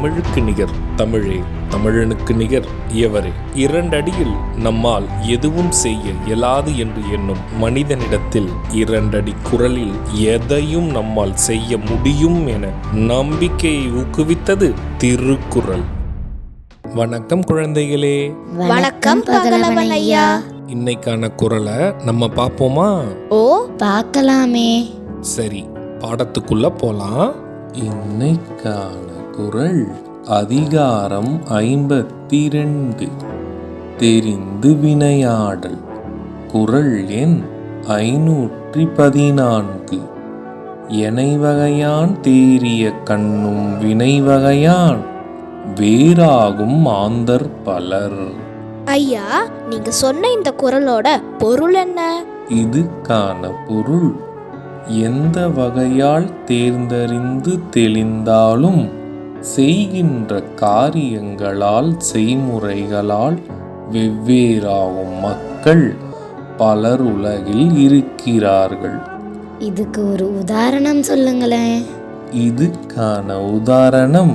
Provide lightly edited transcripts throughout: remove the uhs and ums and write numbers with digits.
தமிழுக்கு நிகர் தமிழே, தமிழனுக்கு நிகர் எவரே. 2 அடியில் நம்மால் எதுவும் செய்ய இயலாது என்று எண்ணும் மனிதனிடத்தில் 2 அடி குரலில் எதையும் நம்மால் செய்ய முடியும் என நம்பிக்கையை ஊக்குவித்தது திருக்குறள். வணக்கம் குழந்தைகளே. வணக்கம் பகலவன் ஐயா. இன்னைக்கான குறளை நம்ம பார்ப்போமா? ஓ, பார்க்கலாமே. சரி, பாடத்துக்குள்ள போலாம். இன்னைக்கான குறள் அதிகாரம் 52, தெரிந்து வினையாடல். குறள் எண் 514. எனைவகையான் தேறிய கண்ணும் வினைவகையான் வேறாகும் மாந்தர் பலர். ஐயா, நீங்க சொன்ன இந்த குறளோட பொருள் என்ன? இதுக்கான பொருள், எந்த வகையால் தேர்ந்தறிந்து தெளிந்தாலும் செய்கின்ற காரியங்களால் செய்முறைகளால் வெவ்வேறாகும் மக்கள் பலர் உலகில் இருக்கிறார்கள். இதுக்கு ஒரு உதாரணம் சொல்லுங்களேன். இதுக்கான உதாரணம்,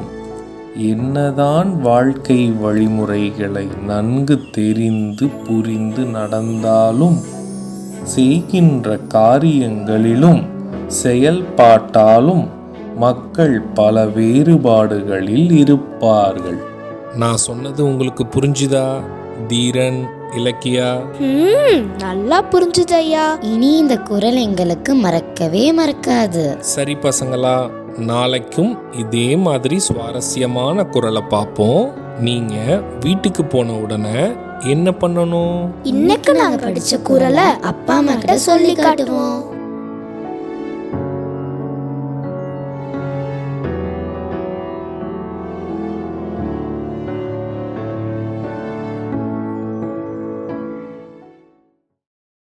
என்னதான் வாழ்க்கை வழிமுறைகளை நன்கு தெரிந்து புரிந்து நடந்தாலும் செய்கின்ற காரியங்களிலும் செயல்பாட்டாலும் மக்கள் பல வேறுபாடுகளில் இருப்பார்கள். நான் சொன்னது உங்களுக்கு புரிஞ்சுதா தீரன், இலக்கியா? நல்லா புரிஞ்சுது ஐயா. இனி இந்த குறள் எங்களுக்கு மறக்கவே மறக்காது. சரி பசங்களா, நாளைக்கும் இதே மாதிரி சுவாரஸ்யமான குறளை பார்ப்போம். நீங்க வீட்டுக்கு போன உடனே என்ன பண்ணணும்? இன்னைக்கு நாங்க படிச்ச குறளை அப்பா அம்மா கிட்ட சொல்லி காட்டுவோம்.